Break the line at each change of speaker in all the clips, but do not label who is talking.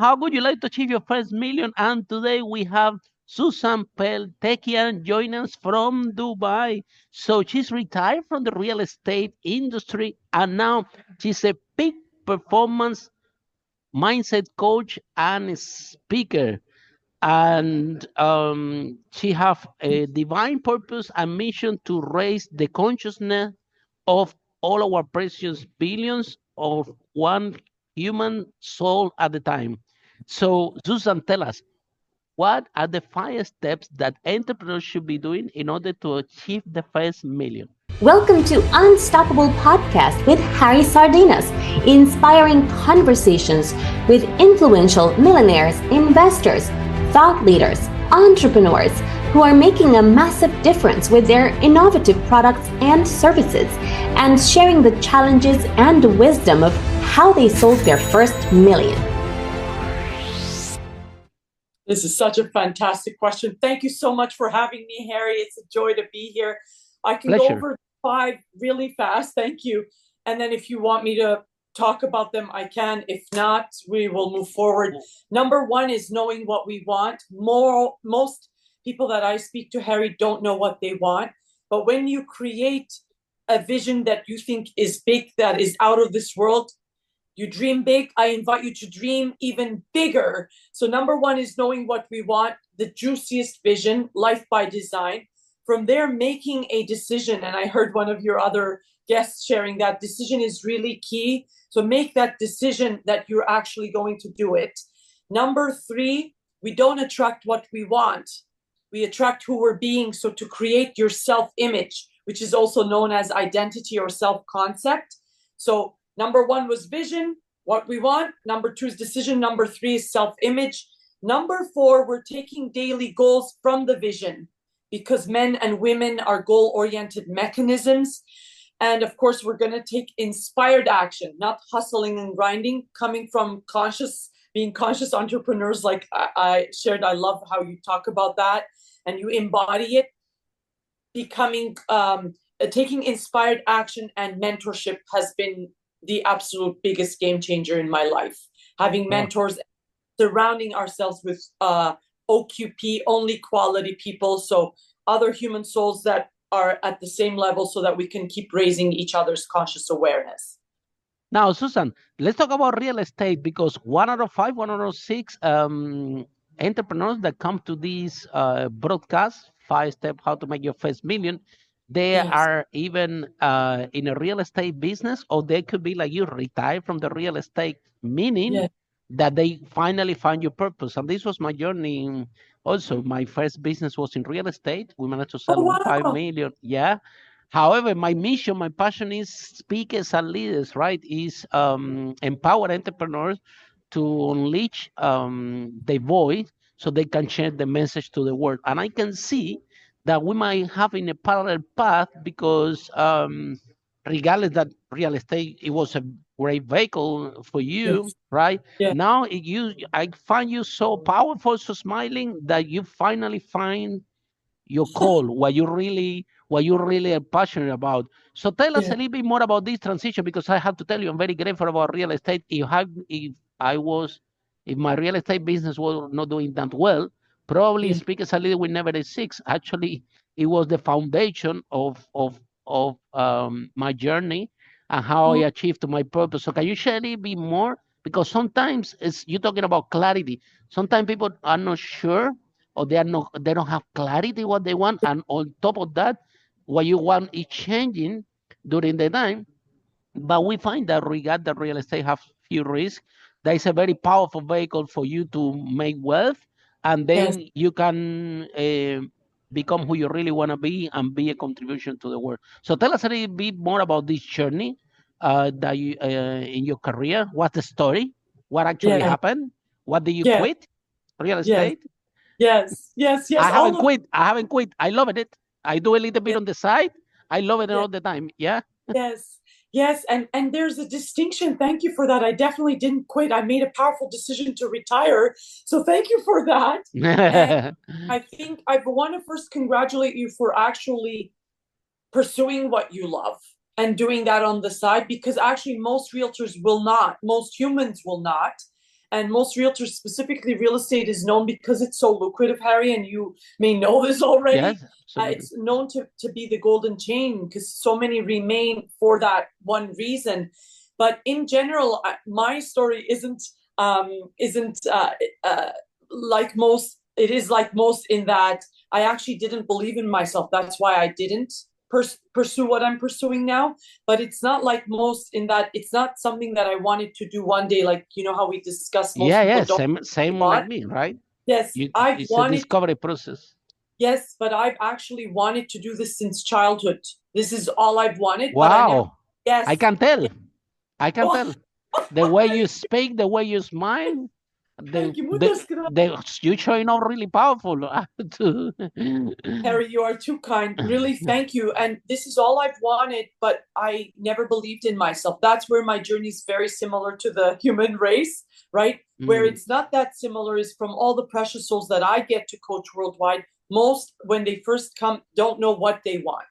How would you like to achieve your first million? And today we have Suzan Peltekian joining us from Dubai. So she's retired from the real estate industry and now she's a peak performance mindset coach and speaker. And she have a divine purpose and mission to raise the consciousness of all our precious billions of one human soul at a time. So, Susan, tell us, what are the 5 steps that entrepreneurs should be doing in order to achieve the first million?
Welcome to Unstoppable Podcast with Harry Sardinas, inspiring conversations with influential millionaires, investors, thought leaders, entrepreneurs who are making a massive difference with their innovative products and services, and sharing the challenges and wisdom of how they sold their first million.
This is such a fantastic question. Thank you so much for having me, Harry. It's a joy to be here. I can
Pleasure.
go over 5 really fast. Thank you. And then if you want me to talk about them, I can. If not, we will move forward. Number 1 is knowing what we want. Most people that I speak to, Harry, don't know what they want. But when you create a vision that you think is big, that is out of this world, you dream big, I invite you to dream even bigger. So number 1 is knowing what we want, the juiciest vision, life by design. From there, making a decision. And I heard one of your other guests sharing that decision is really key. So make that decision that you're actually going to do it. Number 3, we don't attract what we want. We attract who we're being. So to create your self-image, which is also known as identity or self-concept. So number 1 was vision, what we want. Number 2 is decision. Number 3 is self-image. Number 4, we're taking daily goals from the vision, because men and women are goal-oriented mechanisms. And of course, we're going to take inspired action, not hustling and grinding, coming from being conscious entrepreneurs like I shared. I love how you talk about that and you embody it. Taking inspired action and mentorship has been the absolute biggest game changer in my life. Having mentors, surrounding ourselves with OQP, only quality people, so other human souls that are at the same level, so that we can keep raising each other's conscious awareness.
Now, Susan, let's talk about real estate, because 1 out of 5, 1 out of 6 entrepreneurs that come to these broadcasts, 5 step how to make your first million, they are even in a real estate business, or they could be like you, retired from the real estate, meaning that they finally find your purpose. And this was my journey. Also, my first business was in real estate. We managed to sell 5 million. Yeah. However, my mission, my passion is speakers and leaders, right? Is empower entrepreneurs to unleash their voice so they can share the message to the world. And I can see that we might have in a parallel path, because regardless that real estate, it was a great vehicle for you, right? Now I find you so powerful, so smiling, that you finally find your call, what you really are passionate about. So tell us a little bit more about this transition, because I have to tell you, I'm very grateful about real estate. If my real estate business was not doing that well, probably Speakers a little will never exist. Actually, it was the foundation of my journey and how I achieved my purpose. So can you share a little bit more? Because sometimes you're talking about clarity. Sometimes people are not sure, or they don't have clarity what they want, and on top of that, what you want is changing during the time. But we find that regard that real estate have few risks, that is a very powerful vehicle for you to make wealth, and then you can become who you really want to be and be a contribution to the world. So tell us a little bit more about this journey that you in your career. What's the story? What actually happened? What did you quit? Real estate?
Yes.
I haven't quit. I love it. I do a little bit on the side. I love it all the time. Yeah.
Yes. And there's a distinction. Thank you for that. I definitely didn't quit. I made a powerful decision to retire. So thank you for that. And I think I want to first congratulate you for actually pursuing what you love and doing that on the side, because actually most realtors will not, most humans will not. And most realtors, specifically real estate, is known because it's so lucrative, Harry, and you may know this already.
Yes, absolutely.
It's known to be the golden chain because so many remain for that one reason. But in general, my story isn't like most. It is like most in that I actually didn't believe in myself. That's why I didn't pursue what I'm pursuing now. But it's not like most in that it's not something that I wanted to do one day. Like, you know how we discussed, most
Yeah,
people
yeah,
don't
same
want.
like me, right?
Yes, I've
It's a
wanted.
discovery process.
Yes, but I've actually wanted to do this since childhood. This is all I've wanted, but I never.
Wow,
Yes.
I can tell. I can
Oh,
tell. The way you speak, the way you smile,
Thank you. Muchas gracias.
you're showing up really powerful.
Harry, you are too kind. Really, thank you. And this is all I've wanted, but I never believed in myself. That's where my journey is very similar to the human race, right? Where it's not that similar is from all the precious souls that I get to coach worldwide. Most, when they first come, don't know what they want.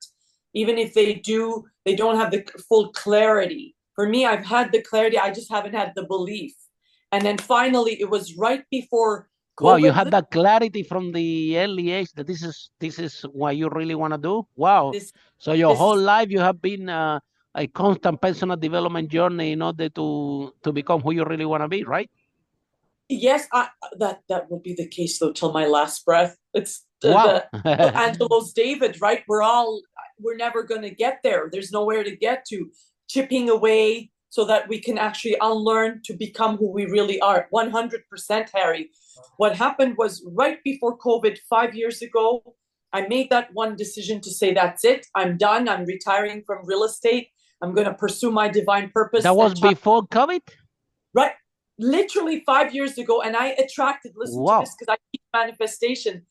Even if they do, they don't have the full clarity. For me, I've had the clarity, I just haven't had the belief. And then finally, it was right before COVID.
Wow, you had that clarity from the early age that this is what you really want to do. Wow. So your whole life you have been a constant personal development journey in order to become who you really want to be, right?
Yes, that will be the case though till my last breath. It's
wow.
the Angelo's David, right? We're never going to get there. There's nowhere to get to. Chipping away so that we can actually unlearn to become who we really are. 100%, Harry. What happened was right before COVID, 5 years ago, I made that one decision to say, that's it. I'm done. I'm retiring from real estate. I'm going to pursue my divine purpose.
That was before COVID?
Right. Literally 5 years ago. And I attracted, listen to this because I keep manifestation.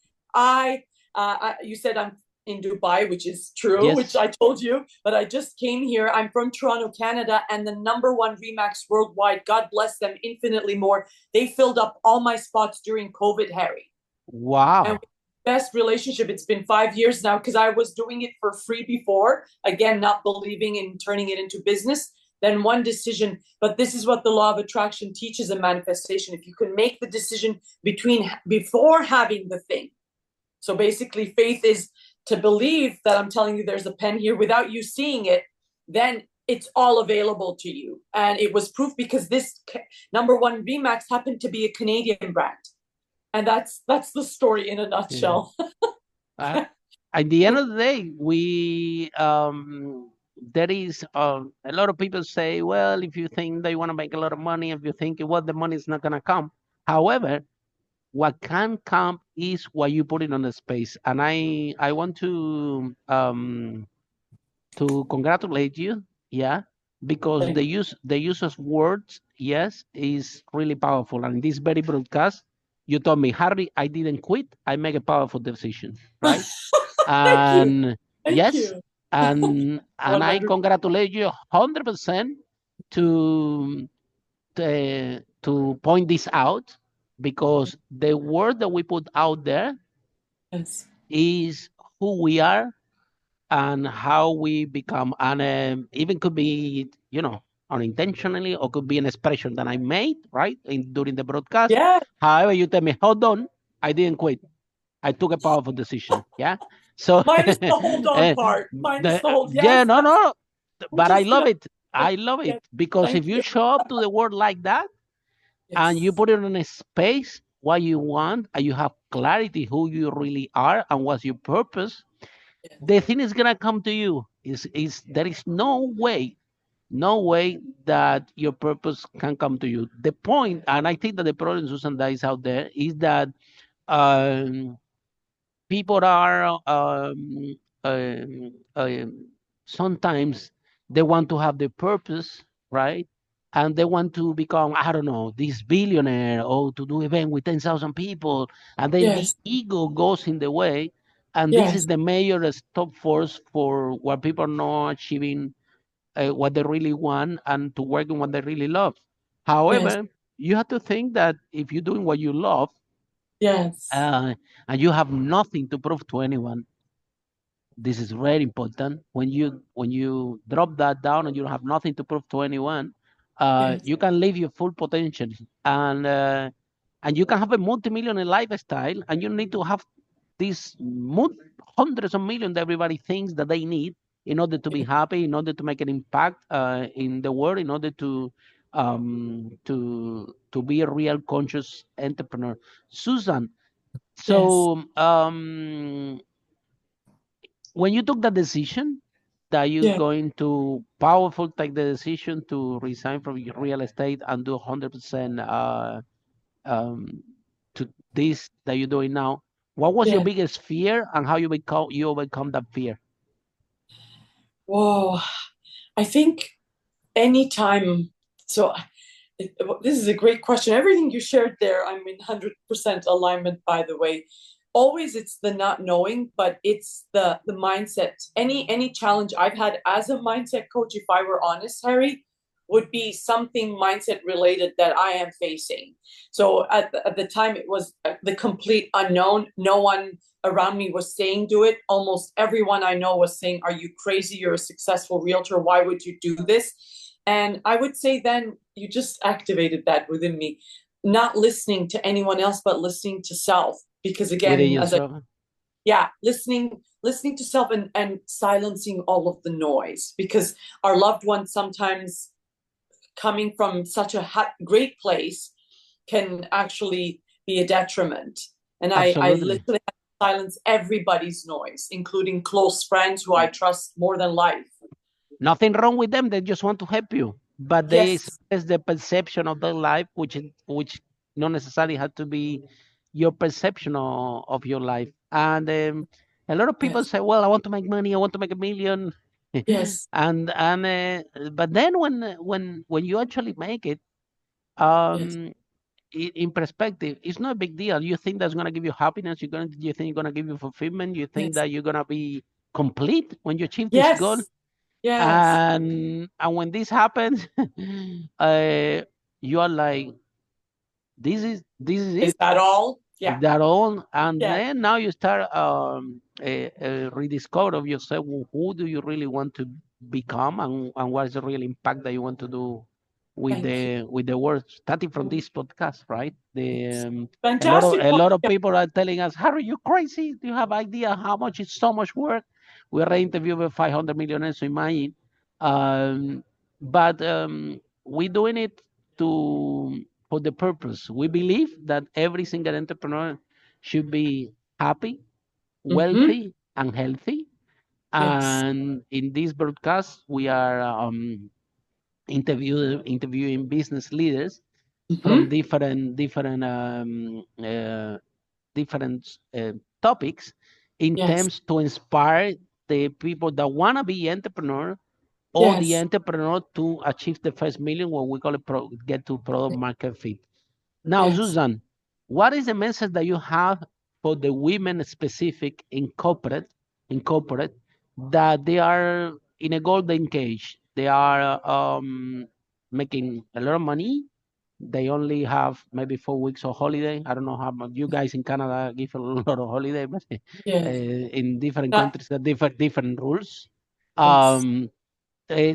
You said I'm in Dubai, which is true, yes. Which I told you, but I just came here. I'm from Toronto, Canada, and the #1 Remax worldwide, God bless them infinitely more. They filled up all my spots during COVID, Harry.
Wow.
And best relationship. It's been 5 years now because I was doing it for free before. Again, not believing in turning it into business. Then one decision, but this is what the law of attraction teaches in manifestation. If you can make the decision before having the thing. So basically faith is to believe that I'm telling you there's a pen here without you seeing it, then it's all available to you. And it was proof because this #1 Remax happened to be a Canadian brand. And that's the story in a nutshell.
Yeah. At the end of the day, there is a lot of people say, well, if you think they want to make a lot of money, if you think, well, the money is not going to come. However, what can come is what you put it on the space. And I want to congratulate you, yeah, because the use of words, yes, is really powerful. And in this very broadcast, you told me, Harry, I didn't quit. I make a powerful decision, right? And yes, you. and I congratulate you 100% to point this out, because the word that we put out there is who we are and how we become. And even could be, unintentionally, or could be an expression that I made, right, during the broadcast. Yeah. However, you tell me, hold on, I didn't quit. I took a powerful decision. Yeah. So
minus the hold on part. Minus the hold. Yes,
yeah, no. But I love it. I love it because if you show up to the world like that, and you put it in a space what you want, and you have clarity who you really are and what's your purpose, the thing is gonna come to you. There is no way that your purpose can come to you. The point, and I think that the problem, Susan, that is out there is that people are sometimes they want to have the purpose, right? And they want to become, I don't know, this billionaire, or to do event with 10,000 people. And then the ego goes in the way. And this is the major stop force for what people are not achieving what they really want and to work on what they really love. However, you have to think that if you're doing what you love, and you have nothing to prove to anyone, this is very important. When you drop that down and you don't have nothing to prove to anyone,
Yes.
you can live your full potential, and you can have a multi-millionaire lifestyle, and you need to have these hundreds of millions that everybody thinks that they need in order to be happy, in order to make an impact in the world, in order to be a real conscious entrepreneur. Susan,
Yes.
so when you took the decision that you're
Yeah.
going to powerful take the decision to resign from your real estate and do 100% um, to this that you're doing now, what was your
Yeah.
biggest fear and how you overcome that fear?
Whoa. I think anytime. So this is a great question. Everything you shared there, I'm in 100% alignment, by the way. Always it's the not knowing, but it's the mindset. Any challenge I've had as a mindset coach, if I were honest, Harry, would be something mindset related that I am facing. So at the time, it was the complete unknown. No one around me was saying do it. Almost everyone I know was saying, "Are you crazy? You're a successful realtor. Why would you do this?" And I would say then you just activated that within me, not listening to anyone else, but listening to self. Because
Within
again,
yourself?
yeah, listening to self, and silencing all of the noise, because our loved ones sometimes coming from such a great place can actually be a detriment. And I
Absolutely.
literally have to silence everybody's noise, including close friends who I trust more than life.
Nothing wrong with them. They just want to help you, but they
Yes,
express the perception of their life, which not necessarily had to be your perception of your life. And a lot of people
yes,
say, "Well, I want to make money. I want to make a million,"
yes,
but then when you actually make it,
yes,
um, in perspective, it's not a big deal. You think that's gonna give you happiness? You think it's gonna give you fulfillment? You think
yes,
that you're gonna be complete when you achieve this goal?
yes, yes.
And when this happens, you are like, this is
Is
it.
that all?
Is
Yeah,
that all? And
yeah.
then now you start rediscover of yourself. Who do you really want to become, and what is the real impact that you want to do
Thank you.
with the world? Starting from this podcast, right?
Fantastic
A
point.
lot of
Yeah,
people are telling us, "Harry, you crazy? Do you have idea how much it's so much work?" We already interviewed with 500 millionaires, so imagine. Um, but we're doing it to for the purpose. We believe that every single entrepreneur should be happy,
mm-hmm.
wealthy, and healthy.
Yes.
And in this broadcast, we are interviewing business leaders from
Mm-hmm.
different topics in
Yes.
terms to inspire the people that want to be entrepreneur or the
Yes.
entrepreneur to achieve the first million, what we call it, get to product market fit. Now,
Yes.
Susan, what is the message that you have for the women specific in corporate, that they are in a golden cage? They are making a lot of money. They only have maybe 4 weeks of holiday. I don't know how much you guys in Canada give a lot of holiday, but
Yes.
in different
Not,
countries, there are different rules.
yes.
Um,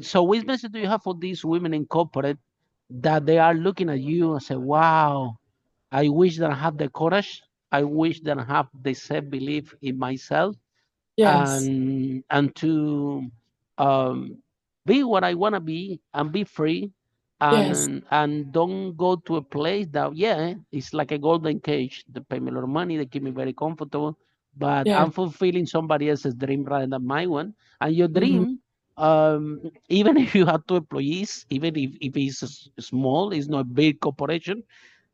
so, which message do you have for these women in corporate that they are looking at you and say, "Wow, I wish that I have the courage. I wish that I have the self belief in myself,
Yes.
and to um, be what I want to be and be free,
Yes.
and don't go to a place that, yeah, it's like a golden cage. They pay me a lot of money, they keep me very comfortable, but
Yes.
I'm fulfilling somebody else's dream rather than my one. And your
Mm-hmm.
dream, even if you have 2 employees, even if it's small, it's not a big corporation,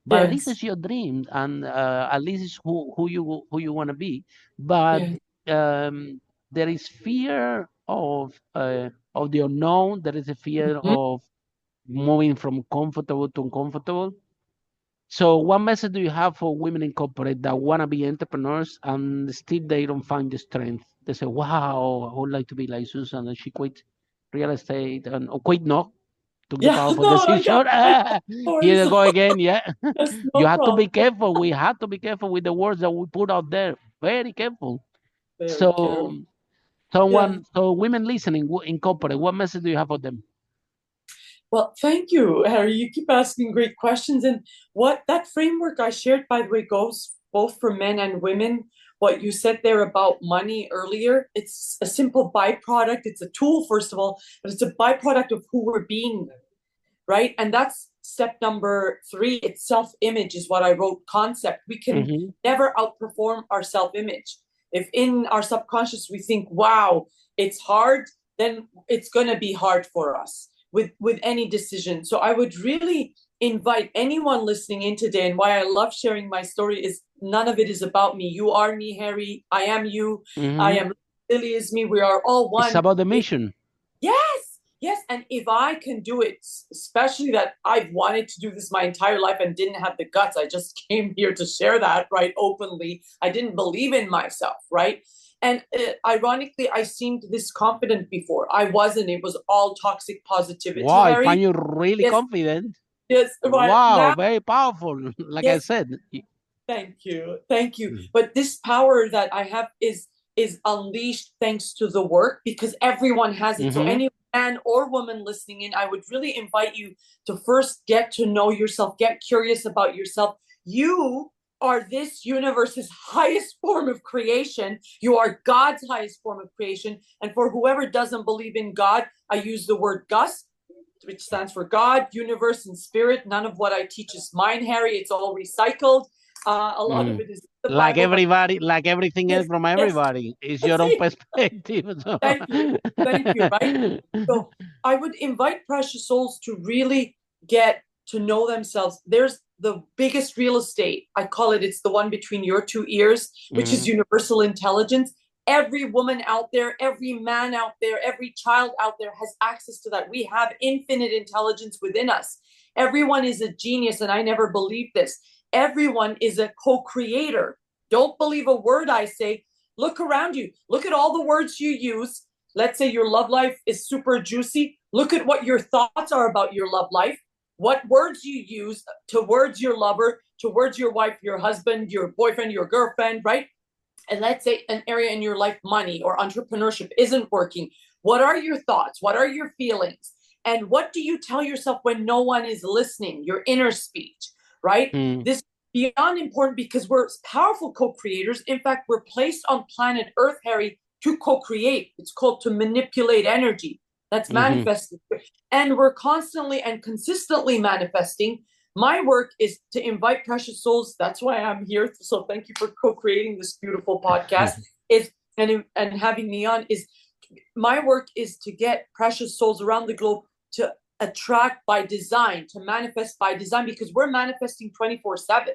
but at least
Yes.
it's your dream, and at least it's who you want to be. But
Yes.
um, there is fear of the unknown. There is a fear
Mm-hmm.
of moving from comfortable to uncomfortable. So, what message do you have for women in corporate that want to be entrepreneurs and still they don't find the strength? They say, "Wow, I would like to be like Susan, and she quit real estate and or quit no, took the
Yeah.
powerful
No. Yeah.
decision."
I know
Here
stories.
they go again. Yeah,
Yes.
you
No
have to be
problem.
careful. We have to be careful with the words that we put out there. Very careful.
Very careful.
So,
Yeah.
so women listening in corporate, what message do you have for them?
Well, thank you, Harry. You keep asking great questions. And what that framework I shared, by the way, goes both for men and women. What you said there about money earlier, it's a simple byproduct. It's a tool, first of all, but it's a byproduct of who we're being, right? And that's step number 3. It's self-image, is what I wrote. Concept. We can never outperform our self-image. If in our subconscious we think, wow, it's hard, then it's going to be hard for us with any decision. So I would really invite anyone listening in today, and why I love sharing my story is none of it is about me. You are me, Harry. I am you. I am Lily is me. We are all one.
It's about the mission.
Yes, yes. And if I can do it, especially that I've wanted to do this my entire life and didn't have the guts, I just came here to share that, right, openly. I didn't believe in myself, right? And ironically, I seemed this confident before. I wasn't. It was all toxic positivity.
Wow,
Harry.
I find you really confident.
Yes.
Wow, very powerful. Like I said.
Thank you. Thank you. But this power that I have is unleashed thanks to the work, because everyone has it. So any man or woman listening in, I would really invite you to first get to know yourself, get curious about yourself. You are this universe's highest form of creation. You are God's highest form of creation. And for whoever doesn't believe in God, I use the word Gus, which stands for God, universe, and spirit. None of what I teach is mine, Harry. It's all recycled. A lot of it is the
like
Bible,
everybody, like everything else from everybody. It's your own perspective. So.
Thank you, right? So I would invite precious souls to really get to know themselves. There's the biggest real estate. I call it, it's the one between your 2 ears, which is universal intelligence. Every woman out there, every man out there, every child out there has access to that. We have infinite intelligence within us. Everyone is a genius, and I never believed this. Everyone is a co-creator. Don't believe a word I say. Look around you. Look at all the words you use. Let's say your love life is super juicy. Look at what your thoughts are about your love life. What words you use towards your lover, towards your wife, your husband, your boyfriend, your girlfriend, right? And let's say an area in your life, money or entrepreneurship, isn't working. What are your thoughts? What are your feelings? And what do you tell yourself when no one is listening? Your inner speech, right? This is beyond important, because we're powerful co-creators. In fact, we're placed on planet Earth, Harry, to co-create. It's called to manipulate energy. That's manifesting. And we're constantly and consistently manifesting. My work is to invite precious souls. That's why I'm here. So thank you for co-creating this beautiful podcast. And having me on. Is my work is to get precious souls around the globe to attract by design, to manifest by design, because we're manifesting 24/7.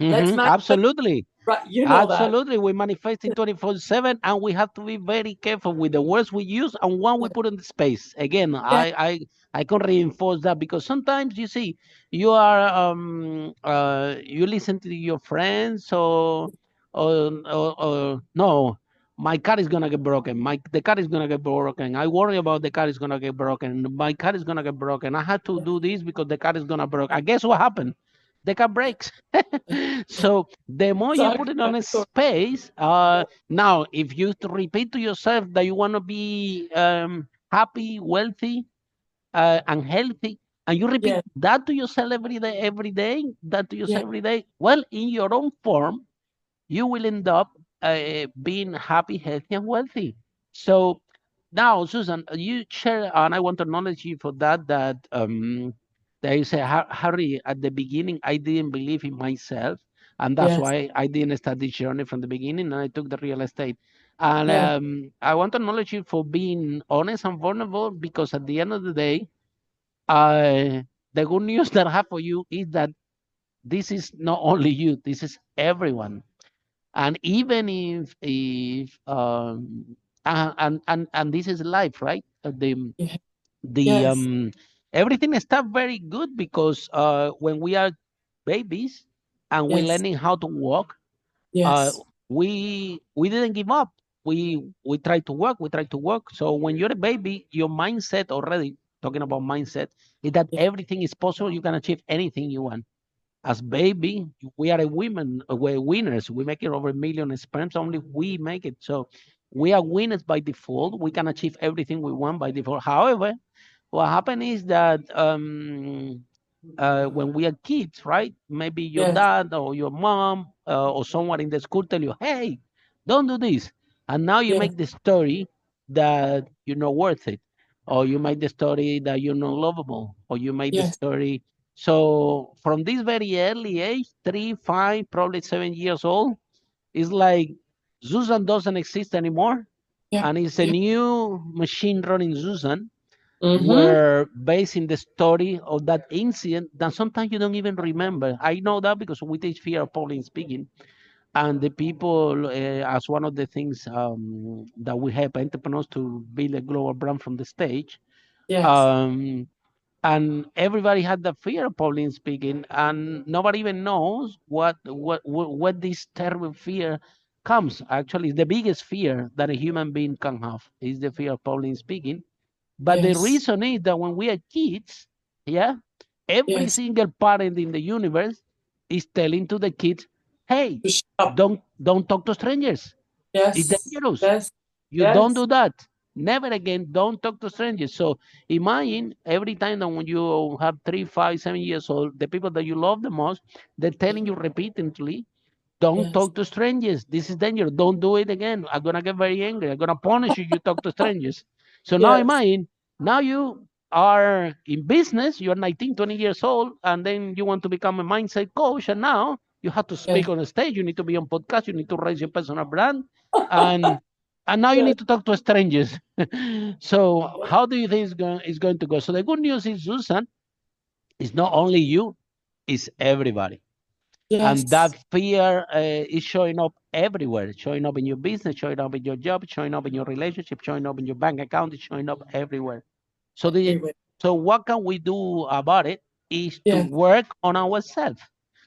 Absolutely.
Right, you know
absolutely. We're manifesting 24/7, and we have to be very careful with the words we use and what we put in the space. Again, I can reinforce that, because sometimes you see you are you listen to your friends, or no, my car is gonna get broken. The car is gonna get broken. I worry about the car is gonna get broken. My car is gonna get broken. I have to do this because the car is gonna break. I guess what happened? The car breaks. So the more you put it on a space, now if you repeat to yourself that you want to be happy, wealthy, and healthy, and you repeat that to yourself every day, that to yourself every day, well, in your own form, you will end up being happy, healthy, and wealthy. So now, Susan, you share, and I want to acknowledge you for that. That you say, Harry, at the beginning, I didn't believe in myself, and that's why I didn't start this journey from the beginning, and I took the real estate. And I want to acknowledge you for being honest and vulnerable, because at the end of the day, the good news that I have for you is that this is not only you, this is everyone. And even if and this is life, right? The everything starts very good, because when we are babies and we're learning how to walk, we didn't give up. We try to work, So when you're a baby, your mindset, already talking about mindset, is that everything is possible. You can achieve anything you want. As baby, we are we're winners. We make it over 1 million sperms, only we make it. So we are winners by default. We can achieve everything we want by default. However, what happened is that when we are kids, right? Maybe your
Yes.
dad or your mom or someone in the school tell you, "Hey, don't do this," and now you
Yes.
make the story that you're not worth it, or you make the story that you're not lovable, or you make the
Yes.
story. So from this very early age, 3, 5, probably 7 years old, it's like Susan doesn't exist anymore,
Yeah.
and it's a
Yeah.
new machine running Susan
Mm-hmm.
were based in the story of that incident that sometimes you don't even remember. I know that because we teach fear of public speaking, and the people, as one of the things that we help entrepreneurs to build a global brand from the stage.
Yes.
Um, and everybody had the fear of public speaking, and nobody even knows what this terrible fear comes. Actually, it's the biggest fear that a human being can have is the fear of public speaking, but the
Yes.
reason is that when we are kids, yeah, every
Yes.
single parent in the universe is telling to the kids, "Hey,
To shut up.
don't talk to strangers. It's
Yes.
dangerous.
Yes.
You don't
Yes.
do that. Never again. Don't talk to strangers." So imagine every time that when you have 3, 5, 7 years old, the people that you love the most, they're telling you repeatedly, "Don't
Yes.
talk to strangers. This is dangerous. Don't do it again. I'm gonna get very angry. I'm gonna punish you. You talk to strangers." So now
Yes.
imagine, now you are in business. You're 19, 20 years old, and then you want to become a mindset coach. And now you have to
Yes.
speak on a stage. You need to be on podcast. You need to raise your personal brand, and now you
Yes.
need to talk to strangers. So how do you think it's going to go? So the good news is, Susan, it's not only you, it's everybody. And
Yes.
that fear is showing up everywhere. It's showing up in your business, showing up in your job, showing up in your relationship, showing up in your bank account. It's showing up everywhere. So
Everywhere.
so what can we do about it is to
Yes.
work on ourselves,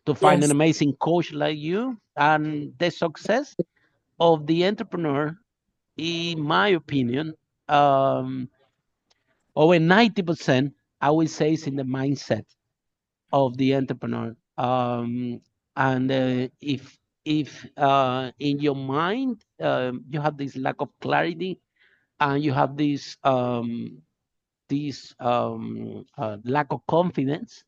to find an
Yes.
amazing coach like you. And the success of the entrepreneur, in my opinion, um, over 90%, I would say, is in the mindset of the entrepreneur. And if in your mind you have this lack of clarity, and you have this lack of confidence,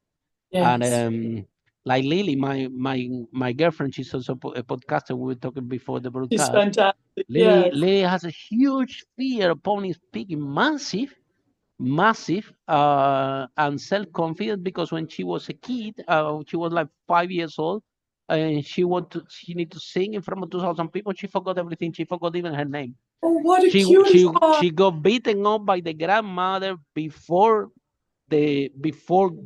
and
Yes.
like Lily, my girlfriend, she's also a podcaster. We were talking before the
She's
broadcast.
fantastic.
Lily,
Yes.
Lily has a huge fear of public speaking, massive and self-confident, because when she was a kid, she was like 5 years old, and she need to sing in front of 2,000 people. She forgot everything. She forgot even her name.
Oh, what a
she
cutie
she
pie.
she got beaten up by the grandmother before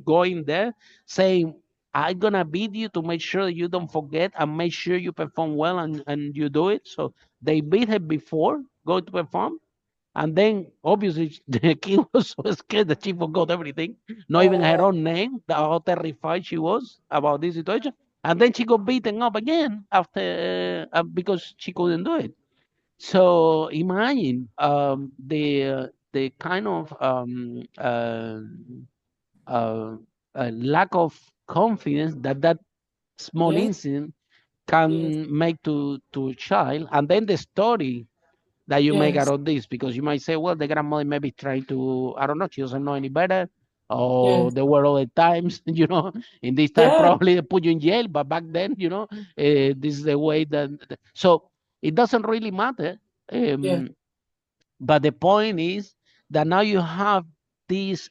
going there, saying, "I'm gonna beat you to make sure that you don't forget and make sure you perform well, and you do it." So they beat her before go to perform, and then obviously the kid was so scared that she forgot everything, not even her
Oh,
own name, how terrified she was about this situation. And then she got beaten up again after because she couldn't do it. So imagine the kind of uh, lack of confidence that small
yes.
incident
Yes.
can make to a child, and then the story that you make out
Yes.
of this, because you might say, well, the grandmother maybe trying to, I don't know, she doesn't know any better, or
Yes.
there were other times, in this time
Yes.
probably they put you in jail, but back then, this is the way so it doesn't really matter.
Yes.
Um, but the point is that now you have this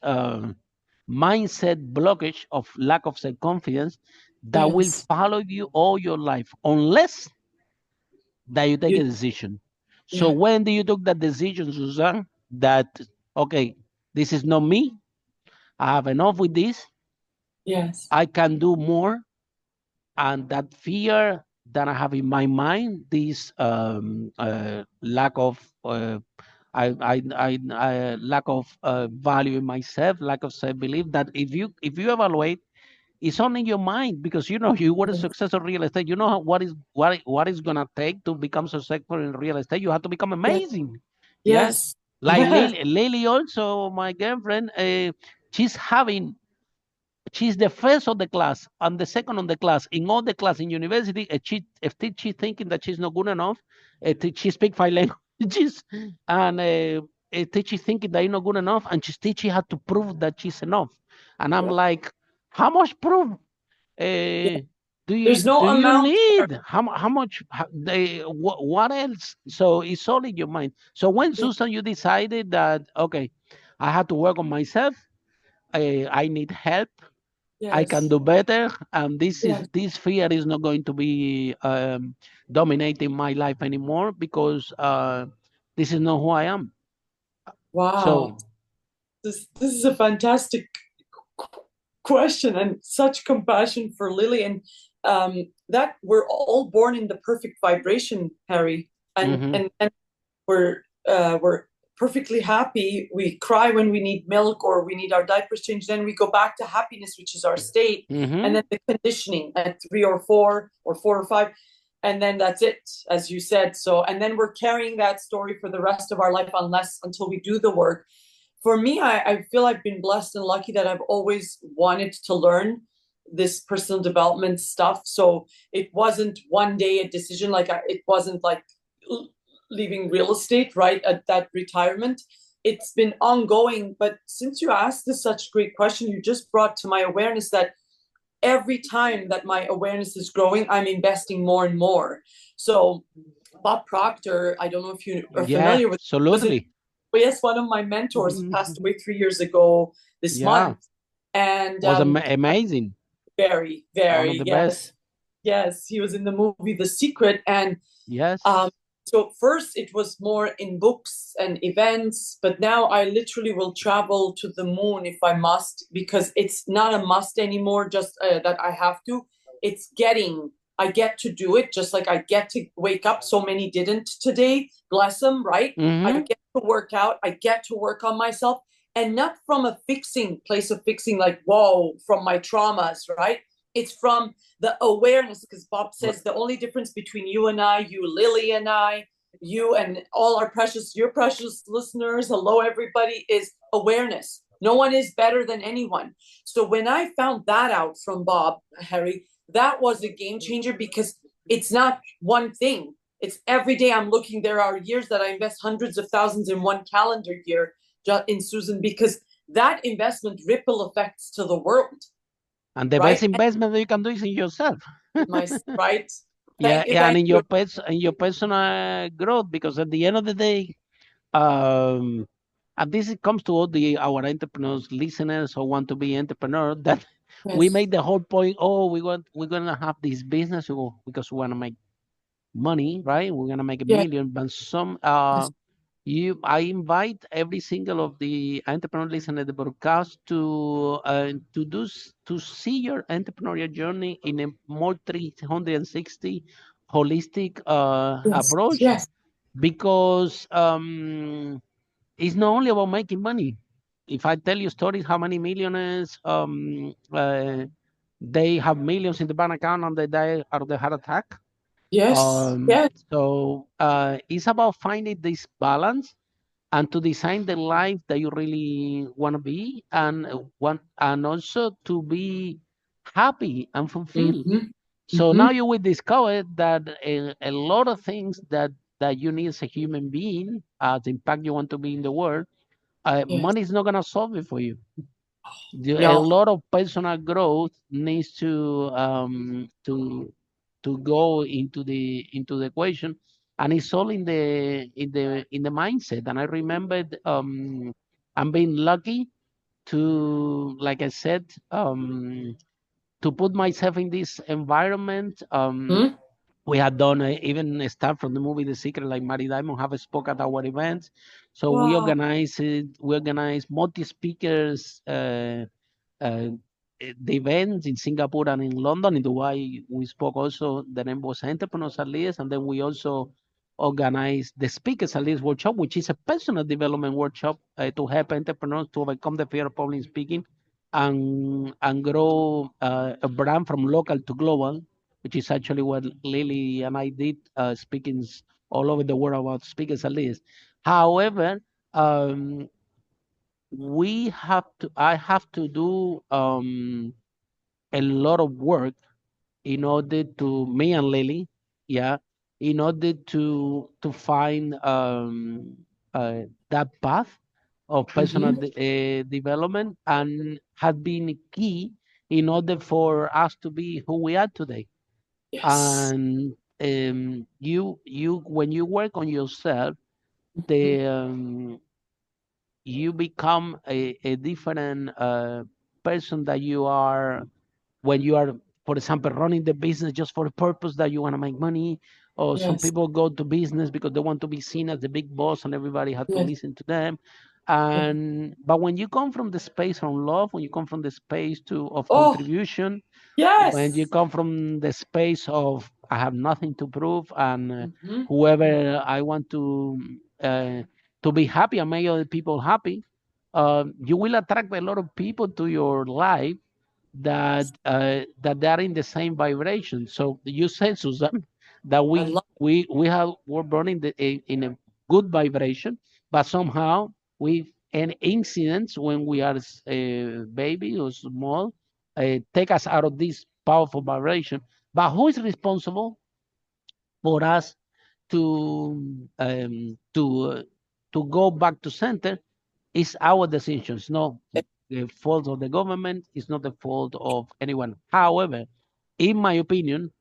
mindset blockage of lack of self-confidence that will
Yes.
follow you all your life unless that you take
You.
a decision. So
Yeah.
when do you took that decision, Susan, that okay, this is not me. I have enough with this.
Yes.
I can do more, and that fear that I have in my mind, this lack of lack of value in myself, lack of self belief. That if you evaluate, it's only in your mind, because you were a
Yes.
successful real estate. You know what is gonna take to become successful in real estate. You have to become
Yes.
amazing. Yeah,
Yes.
like
Yes.
Lily also, my girlfriend. She's having she's the first of the class and the second on the class in all the class in university. She's thinking that she's not good enough. She speak 5 languages, and Teachy thinking that you're not good enough, and Teachy had to prove that she's enough. And I'm
Yeah.
like, how much proof
Yeah.
do
There's no
you
amount.
need? How much? What else? So it's all in your mind. So when
Yeah.
Susan, you decided that okay, I have to work on myself. I need help. I can
Yes.
do better, and
Yes.
this fear is not going to be dominating my life anymore because this is not who I am.
Wow.
So
This is a fantastic question and such compassion for Lily, and that we're all born in the perfect vibration, Harry, and
hmm
and we're perfectly happy. We cry when we need milk or we need our diapers changed. Then we go back to happiness, which is our state, and
hmm
then the conditioning at 3 or 4 or 4 or 5, and then that's it, as you said. So, and then we're carrying that story for the rest of our life, until we do the work. For me, I feel I've been blessed and lucky that I've always wanted to learn this personal development stuff. So it wasn't one day a decision. It wasn't like leaving real estate right at that retirement. It's been ongoing. But since you asked this such great question, you just brought to my awareness that every time that my awareness is growing, I'm investing more and more. So Bob Proctor, I don't know if you are
yeah,
familiar with, was it?
absolutely.
Yes, one of my mentors. He passed away 3 years ago this
Yeah,
month, and
was amazing.
very,
One of
very,
the
yes,
best.
yes. He was in the movie The Secret, and um,
Yes.
so first it was more in books and events, but now I literally will travel to the moon if I must, because it's not a must anymore, just that I have to. It's I get to do it, just like I get to wake up. So many didn't today, bless them, right? I
hmm
get to work out, I get to work on myself, and not from a fixing place of fixing, like, whoa, from my traumas, right? It's from the awareness, because Bob says the only difference between you and I, you, Lily, and I, you and all your precious listeners, hello everybody, is awareness. No one is better than anyone. So when I found that out from Bob, Harry, that was a game changer, because it's not one thing. It's every day I'm looking. There are years that I invest hundreds of thousands in one calendar year in Susan, because that investment ripple effects to the world,
And the best
right?
investment that you can do is in yourself.
My right.
Yeah, yeah, and
Thank
in
you.
your personal growth, because at the end of the day, um, and this comes to all our entrepreneurs, listeners who want to be entrepreneur, that we
Yes.
made the whole point. Oh, we're gonna have this business because we want to make money, right? We're gonna make a
Yeah.
million, but
Yes.
I invite every single of the entrepreneur listener to the broadcast to see your entrepreneurial journey in a more 360 holistic
Yes.
approach,
Yes.
because it's not only about making money. If I tell you stories, how many millionaires they have millions in the bank account and they die out of the heart attack.
Yes. Yes.
So it's about finding this balance and to design the life that you really want to be, and and also to be happy and fulfilled.
Mm-hmm.
So
Mm-hmm.
now you will discover that a lot of things that you need as a human being, the impact you want to be in the world,
Yes.
money is not gonna solve it for you. A
No.
lot of personal growth needs to go into the equation, and it's all in the mindset. And I remembered I'm being lucky to, like I said, to put myself in this environment.
Hmm.
We had done even a start from the movie The Secret, like Mary Diamond have spoke at our events. So
Wow.
we organize multi speakers uh, the events in Singapore and in London. In Dubai, we spoke also. The name was Entrepreneurs at Leaders, and then we also organized the Speakers at Leaders workshop, which is a personal development workshop to help entrepreneurs to overcome the fear of public speaking and grow a brand from local to global, which is actually what Lily and I did, speakings all over the world about Speakers at Leaders. However, um, I have to do a lot of work in order to me and Lily, yeah, in order to find that path of personal development, and has been key in order for us to be who we are today.
Yes.
And you when you work on yourself, the you become a different person that you are when you are, for example, running the business just for the purpose that you want to make money. Or some
Yes.
people go to business because they want to be seen as the big boss and everybody has to
Yes.
listen to them.
Yes.
And but when you come from the space from love, when you come from the space of
Oh,
contribution, when you
yes.
come from the space of I have nothing to prove, and
Hmm.
whoever I want to be happy and make other people happy, you will attract a lot of people to your life that they are in the same vibration. So you said, Susan, that
I love.
we're burning in a good vibration, but somehow we an incidents when we are a baby or small take us out of this powerful vibration. But who is responsible for us to um, to uh, to go back to center? Is our decisions, no the fault of the government, it's not the fault of anyone. However, in my opinion,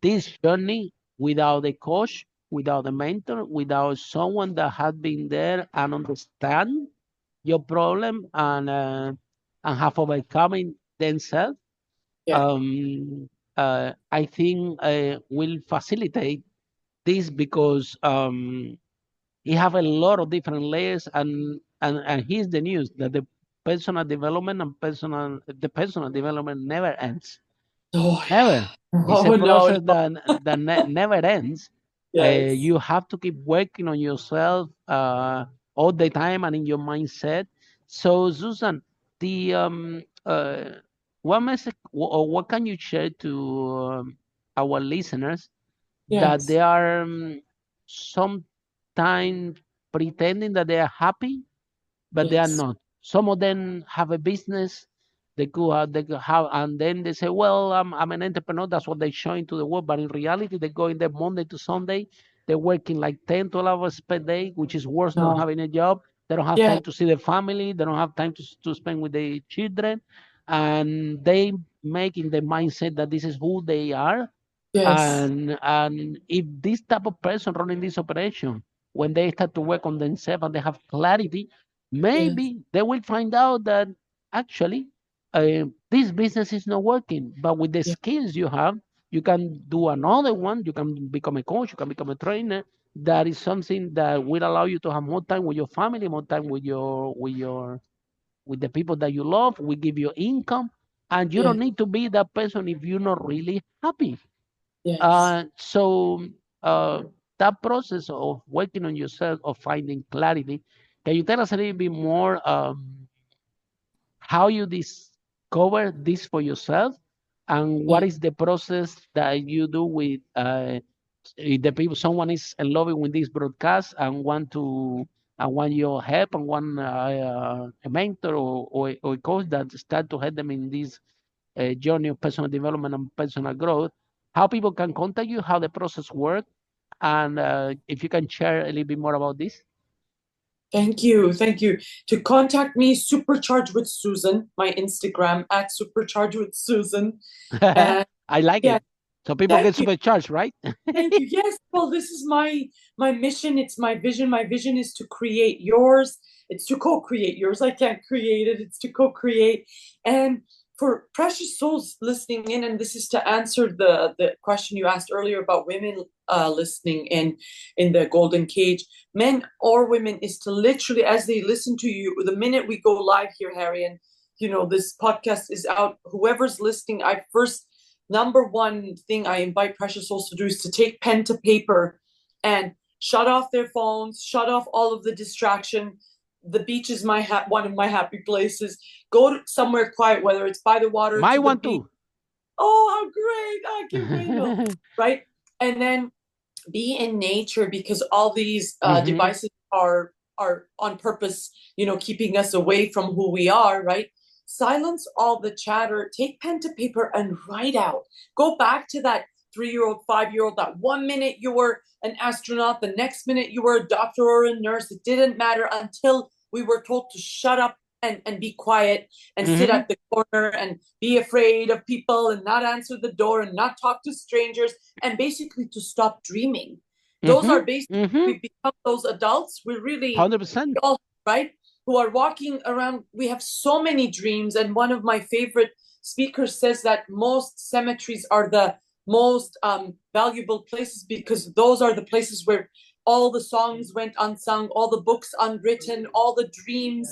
this journey without a coach, without a mentor, without someone that has been there and understand your problem and have overcoming themselves,
Yeah.
um, I think will facilitate this because he have a lot of different layers, and here's the news that the personal development never ends.
Oh,
Never.
yeah.
It's a
Oh, no,
process
no.
that never ends.
Yes.
You have to keep working on yourself all the time and in your mindset. So, Susan, the what message or what can you share to our listeners that they
Yes.
are sometimes pretending that they are happy, but they are
Yes.
not. Some of them have a business, they could have, and then they say, "Well, I'm an entrepreneur." That's what they show into the world, but in reality, they go in there Monday to Sunday. They're working like 10, 12 hours per day, which is worse than
No.
having a job. They don't have
Yeah.
time to see their family. They don't have time to spend with their children, and they make in their mindset that this is who they are.
Yes.
And if this type of person running this operation, when they start to work on themselves and they have clarity,
Yes.
maybe they will find out that actually this business is not working. But with the
Yeah.
skills you have, you can do another one. You can become a coach. You can become a trainer. That is something that will allow you to have more time with your family, more time with the people that you love. We give you income, and you
Yeah.
don't need to be that person if you're not really happy.
Yes.
So that process of working on yourself, of finding clarity, can you tell us a little bit more how you discover this for yourself, and
Yeah.
what is the process that you do with if the people, someone is in love with this broadcast and want your help and want a mentor or a coach that start to help them in this journey of personal development and personal growth, how people can contact you, how the process works, and if you can share a little bit more about this.
Thank you. Thank you. To contact me, Supercharge with Susan, my Instagram at Supercharge with Susan. And
I like
yeah,
it. So people get
thank you.
supercharged, right?
Thank you. Yes. Well, this is my mission. It's my vision. My vision is to create yours. It's to co-create yours. I can't create it. It's to co-create. And for precious souls listening in, and this is to answer the question you asked earlier about women listening in the golden cage, men or women, is to literally, as they listen to you, the minute we go live here, Harry, and this podcast is out, whoever's listening, I first, number one thing I invite precious souls to do is to take pen to paper and shut off their phones, shut off all of the distraction. The beach is one of my happy places. Go to somewhere quiet, whether it's by the water,
My
to the
one
beach.
too.
Oh, how great! I can't wait. No, right? And then be in nature, because all these
Hmm.
devices are on purpose, keeping us away from who we are, right? Silence all the chatter, take pen to paper and write out. Go back to that 3-year-old, 5-year-old, that 1 minute you were an astronaut, the next minute you were a doctor or a nurse. It didn't matter until we were told to shut up and be quiet and sit
Mm-hmm.
at the corner and be afraid of people and not answer the door and not talk to strangers and basically to stop dreaming. Those
Mm-hmm.
are basically,
Mm-hmm.
we become those adults. We're really
100%.
all right, who are walking around. We have so many dreams. And one of my favorite speakers says that most cemeteries are the most valuable places because those are the places where all the songs went unsung, all the books unwritten, all the dreams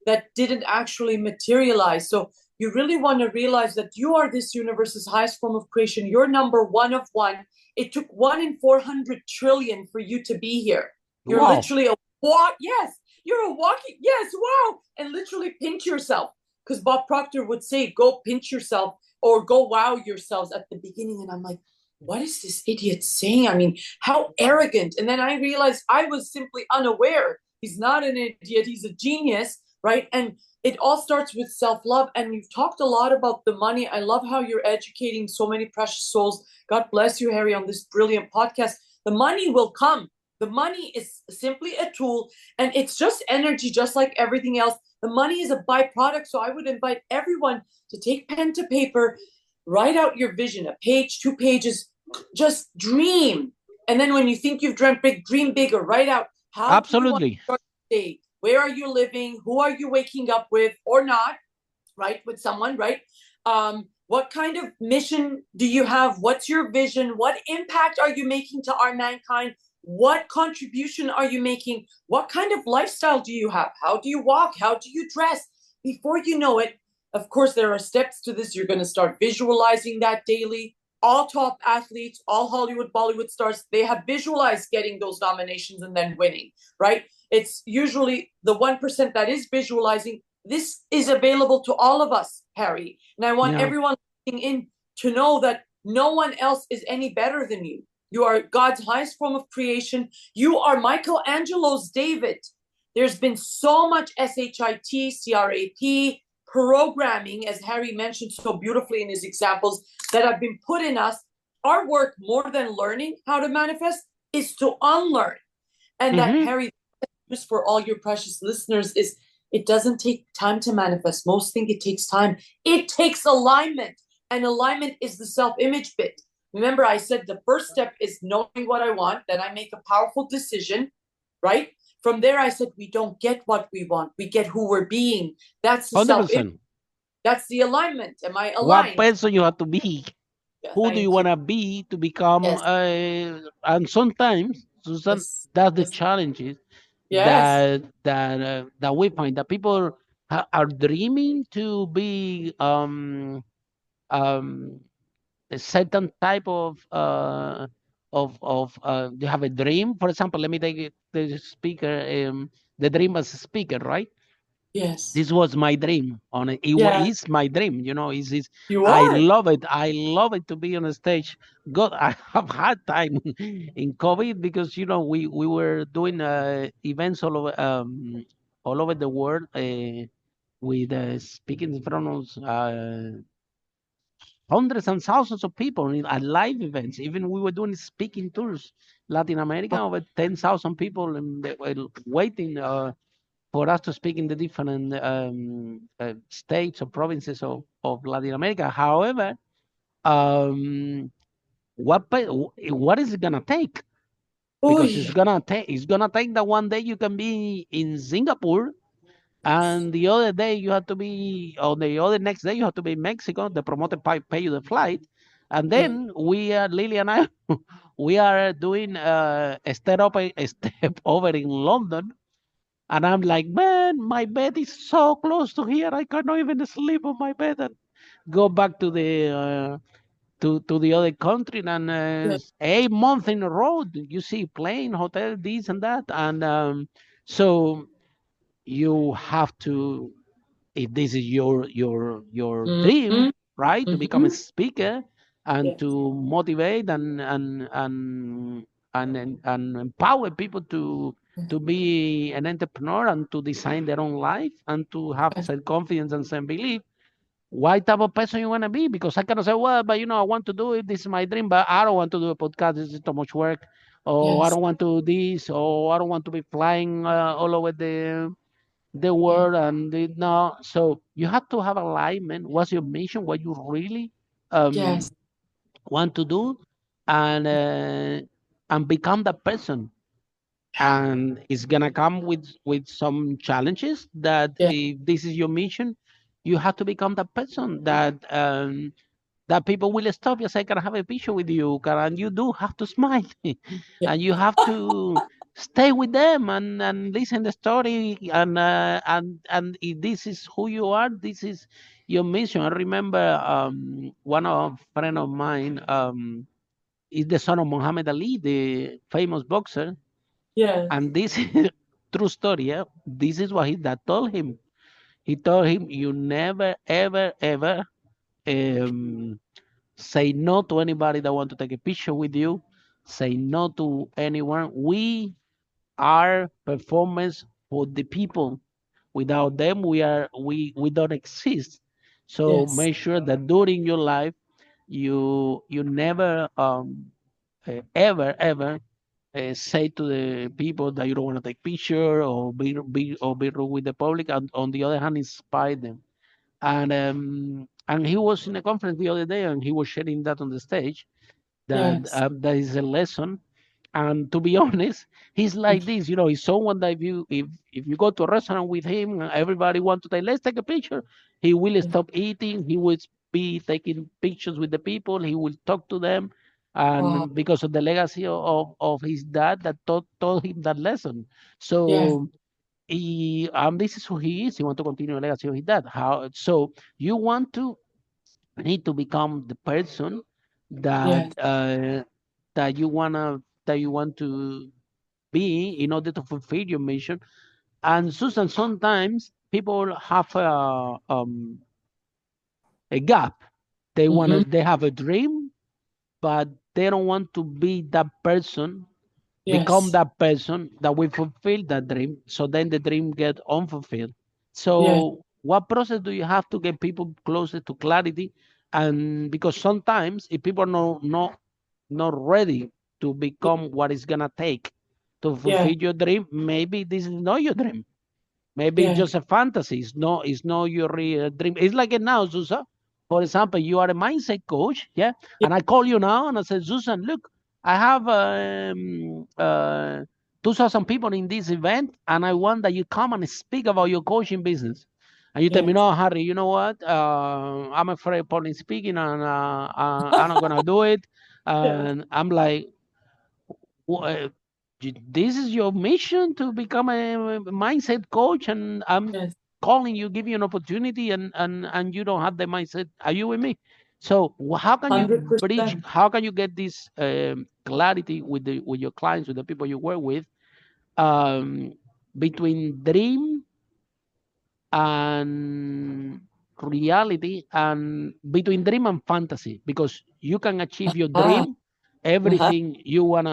that didn't actually materialize. So you really want to realize that you are this universe's highest form of creation. You're number one of one. It took 1 in 400 trillion for you to be here. You're
Wow.
literally a walk. Yes, you're a walking. Yes, wow. And literally pinch yourself. Because Bob Proctor would say, go pinch yourself or go wow yourselves at the beginning. And I'm like, what is this idiot saying? I mean, how arrogant. And then I realized I was simply unaware. He's not an idiot. He's a genius, right? And it all starts with self-love. And you've talked a lot about the money. I love how you're educating so many precious souls. God bless you, Harry, on this brilliant podcast. The money will come. The money is simply a tool, and it's just energy, just like everything else. The money is a byproduct. So I would invite everyone to take pen to paper, write out your vision, a page, 2 pages, just dream. And then when you think you've dreamt big, dream bigger, write out how do you want to
Absolutely.
start your day? Where are you living? Who are you waking up with or not? Right? With someone, right? What kind of mission do you have? What's your vision? What impact are you making to our mankind? What contribution are you making? What kind of lifestyle do you have? How do you walk? How do you dress? Before you know it, of course, there are steps to this. You're going to start visualizing that daily. All top athletes, all Hollywood, Bollywood stars, they have visualized getting those nominations and then winning, right? It's usually the 1% that is visualizing. This is available to all of us, Harry. And I want
Yeah.
everyone listening in to know that no one else is any better than you. You are God's highest form of creation. You are Michelangelo's David. There's been so much SHIT, CRAP, programming, as Harry mentioned so beautifully in his examples, that have been put in us. Our work, more than learning how to manifest, is to unlearn. And that,
Mm-hmm.
Harry, just for all your precious listeners, is it doesn't take time to manifest. Most think it takes time. It takes alignment. And alignment is the self-image bit. Remember, I said the first step is knowing what I want. Then I make a powerful decision, right? From there, I said, we don't get what we want. We get who we're being. That's the self-image.
100%.
That's the alignment. Am I
What
aligned?
person you have to be?
Yeah,
Who do you
thank
want
you.
to be to become?
Yes,
And sometimes, Susan,
yes,
that's the
yes,
challenges
yes,
that we find that people are dreaming to be a certain type of you have a dream. For example, let me take the speaker, the dream as a speaker, right?
yes,
This was my dream.
yeah.
Is my dream. You know, is
You
I
are.
love it. I love it to be on a stage. God, I have had time in COVID because we were doing events all over the world with speaking in front of hundreds and thousands of people at live events. Even we were doing speaking tours, Latin America, over 10,000 people, and they were waiting for us to speak in the different states or provinces of Latin America. However, um, what is it gonna take? Because
Uy,
it's gonna take that one day you can be in Singapore, and the other day you have to be, or the other next day you have to be in Mexico. The promoter pay you the flight, and
yeah,
then Lily and I, we are doing a step over in London. And I'm like, man, my bed is so close to here. I cannot even sleep on my bed and go back to the other country. And
yeah,
8 months in a row, you see plane, hotel, this and that. And so you have to, if this is your dream,
mm-hmm,
right, to become a
mm-hmm,
speaker and
yes,
to motivate and empower people to be an entrepreneur and to design their own life and to have
yes,
self confidence and self belief. what type of person you want to be, because I cannot say, well, but I want to do it. This is my dream, but I don't want to do a podcast. This is too much work. Or I
Yes.
don't want to do this, or I don't want to be flying all over the
Yeah.
world. And no, so you have to have alignment. What's your mission? What you really
Yes.
want to do, and become that person. And it's gonna come with some challenges. That
Yeah.
if this is your mission, you have to become that person that people will stop you, say, "Can I have a picture with you?" And you do have to smile,
Yeah.
and you have to stay with them and listen the story. And if this is who you are, this is your mission. I remember one of friend of mine is the son of Muhammad Ali, the famous boxer,
Yes.
and this is true story. Yeah? This is what his dad told him. He told him, "You never, ever, ever." Um, Say no to anybody that want to take a picture with you. Say no to anyone. We are performers for the people. Without them, we don't exist. So
Yes.
make sure that during your life, you never ever say to the people that you don't want to take picture or be rude with the public. And on the other hand, inspire them. And he was in a conference the other day, and he was sharing that on the stage, that
Yes.
that is a lesson. And to be honest, he's like this. He's someone that if you go to a restaurant with him, and everybody want to say, let's take a picture, he will
Yes.
stop eating. He will be taking pictures with the people. He will talk to them,
Wow.
and because of the legacy of his dad that taught him that lesson.
Yes.
So this is who he is. He want to continue the legacy of his dad. How so? You want to need to become the person that
Yes.
that you want to be in order to fulfill your mission. And Susan, sometimes people have a gap.
Mm-hmm.
They have a dream, but they don't want to be that person, become
Yes.
that person that will fulfill that dream. So then the dream get unfulfilled.
Yes.
So what process do you have to get people closer to clarity? And because sometimes if people are not ready to become what it's gonna take to
Yeah.
fulfill your dream, maybe this is not your dream. Maybe it's
Yeah.
just a fantasy. It's not your real dream. It's like it now, Susan. For example, you are a mindset coach, yeah,
Yeah.
and I call you now and I say, Susan, look, I have 2,000 people in this event, and I want that you come and speak about your coaching business. And you tell me,
Yes.
no, Harry, you know what? I'm afraid of public speaking, and I'm not gonna do it.
Yes.
And I'm like, uh, this is your mission to become a mindset coach, and I'm
Yes.
calling you, give you an opportunity, and you don't have the mindset. Are you with me? So how can you bridge?
100%.
How can you get this clarity with your clients, with the people you work with, um, between dream and reality, and between dream and fantasy? Because you can achieve your
Ah.
dream,
Uh-huh.
everything you want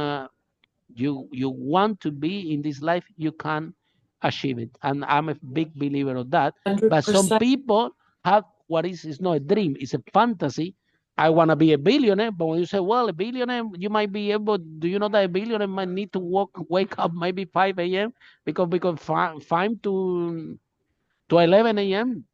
to be in this life, you can achieve it. And I'm a big believer of that. But some
100%.
people have what is not a dream, it's a fantasy. I want to be a billionaire, but when you say, well, a billionaire, you might be able, do you know that a billionaire might need to wake up maybe 5 a.m. because 5 to 11 a.m.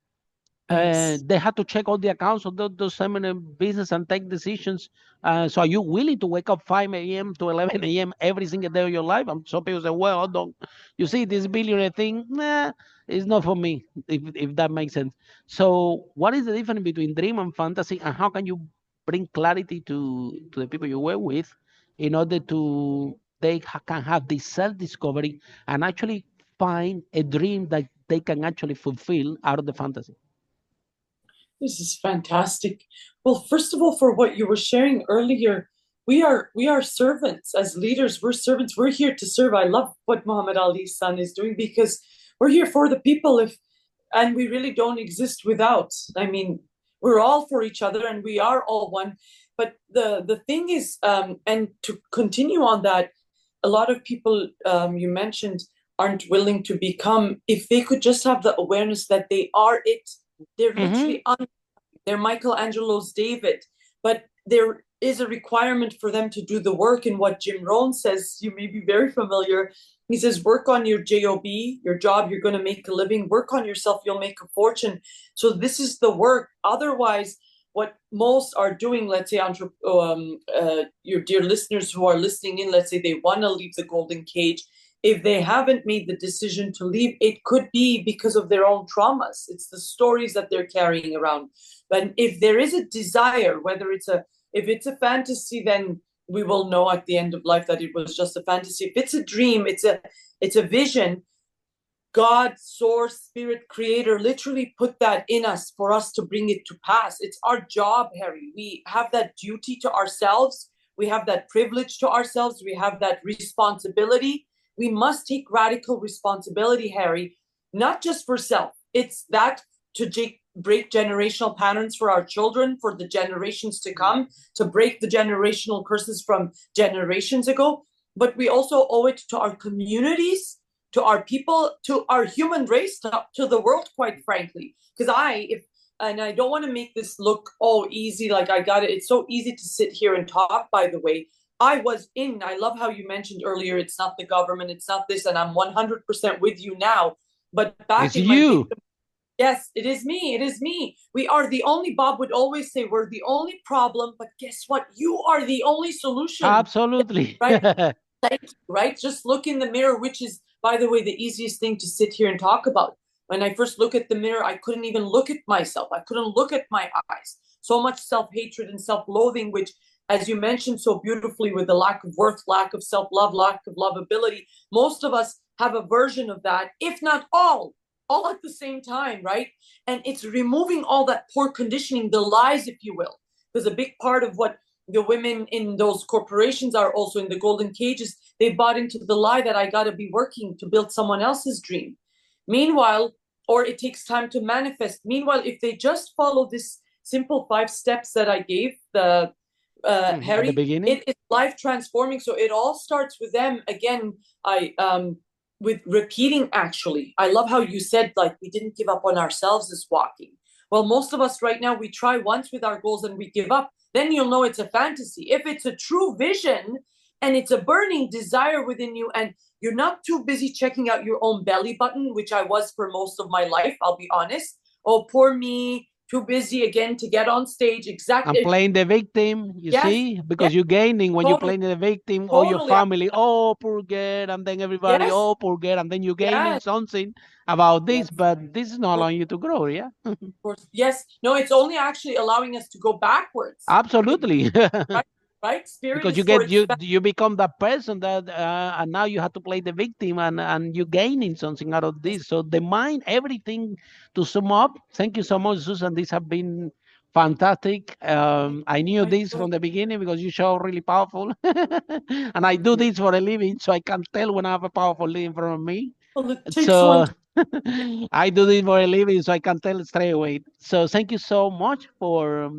Yes.
They have to check all the accounts of those similar business and take decisions. So are you willing to wake up 5 a.m. to 11 a.m. every single day of your life? And some people say, well, don't you see this billionaire thing? Nah, it's not for me, if that makes sense. So what is the difference between dream and fantasy, and how can you bring clarity to the people you work with in order to can have this self-discovery and actually find a dream that they can actually fulfill out of the fantasy?
This is fantastic. Well, first of all, for what you were sharing earlier, we are servants as leaders. We're servants. We're here to serve. I love what Muhammad Ali's son is doing because we're here for the people. If and we really don't exist without. I mean, we're all for each other, and we are all one. But the thing is, and to continue on that, a lot of people you mentioned aren't willing to become. If they could just have the awareness that they are it, they're
Mm-hmm.
literally on. they're Michelangelo's David, but there is a requirement for them to do the work. And what Jim Rohn says, you may be very familiar. He says, work on your job, your job, you're going to make a living. Work on yourself, you'll make a fortune. So this is the work. Otherwise, what most are doing, let's say, your dear listeners who are listening in, let's say they want to leave the golden cage. If they haven't made the decision to leave, it could be because of their own traumas. It's the stories that they're carrying around. But if there is a desire, if it's a fantasy, then we will know at the end of life that it was just a fantasy. If it's a dream, it's a vision. God, source, spirit, creator, literally put that in us for us to bring it to pass. It's our job, Harry. We have that duty to ourselves. We have that privilege to ourselves. We have that responsibility. We must take radical responsibility, Harry, not just for self. It's that to break generational patterns for our children, for the generations to come, to break the generational curses from generations ago. But we also owe it to our communities, to our people, to our human race, to the world, quite frankly. Because I don't want to make this look easy, like I got it. It's so easy to sit here and talk, by the way. I love how you mentioned earlier, it's not the government, it's not this, and I'm 100% with you now. But back
it's
in
you.
Yes, it is me. It is me. We are the only, Bob would always say, we're the only problem, but guess what? You are the only solution.
Absolutely.
Right? Thank you, right? Just look in the mirror, which is, by the way, the easiest thing to sit here and talk about. When I first look at the mirror, I couldn't even look at myself. I couldn't look at my eyes. So much self-hatred and self-loathing, which, as you mentioned so beautifully, with the lack of worth, lack of self-love, lack of lovability, most of us have a version of that, if not all at the same time, right? And it's removing all that poor conditioning, the lies, if you will. Because a big part of what the women in those corporations are also in the golden cages, they bought into the lie that I got to be working to build someone else's dream. Meanwhile, or it takes time to manifest. Meanwhile, if they just follow this simple 5 steps that I gave, Harry, it is life transforming. So it all starts with them. Again, with repeating, actually. I love how you said, like, we didn't give up on ourselves as walking. Well, most of us right now, we try once with our goals and we give up. Then you'll know it's a fantasy. If it's a true vision and it's a burning desire within you, and you're not too busy checking out your own belly button, which I was for most of my life, I'll be honest. Oh, poor me. Too busy again to get on stage. Exactly.
I'm playing the victim, you see, because you're gaining when you're playing the victim, or your family, poor girl, and then everybody, poor girl, and then you're gaining something about this, but this is not allowing you to grow, yeah?
Of course. Yes. No, it's only actually allowing us to go backwards.
Absolutely.
Right? Spirit,
because you become that person that and now you have to play the victim, and you're gaining something out of this. So the mind, everything. To sum up, thank you so much, Suzan. These have been fantastic. I knew this from the beginning because you show really powerful, and I do this for a living, so I can tell when I have a powerful lady in front of me. So I do this for a living, so I can tell straight away. So thank you so much for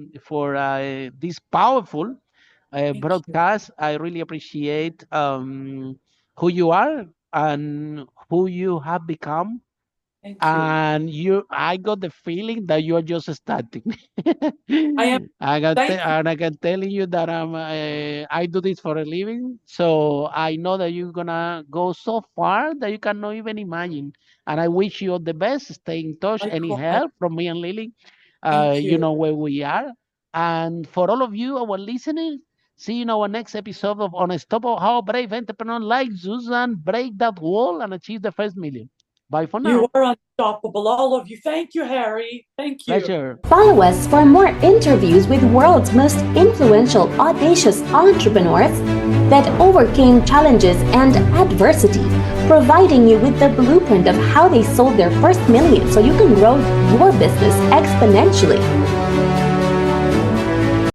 this powerful broadcast. I really appreciate who you are and who you have become. And I got the feeling that you are just starting. I am. And I can tell you that I do this for a living, so I know that you're gonna go so far that you cannot even imagine. And I wish you all the best. Stay in touch. Any help from me and Lily, you know where we are. And for all of you, our listeners, see you in our next episode of Unstoppable: How Brave Entrepreneurs like Suzan break that wall and achieve the first million. Bye for now.
You are unstoppable, all of you. Thank you, Harry. Thank you.
Pleasure.
Follow us for more interviews with world's most influential, audacious entrepreneurs that overcame challenges and adversity, providing you with the blueprint of how they sold their first million so you can grow your business exponentially.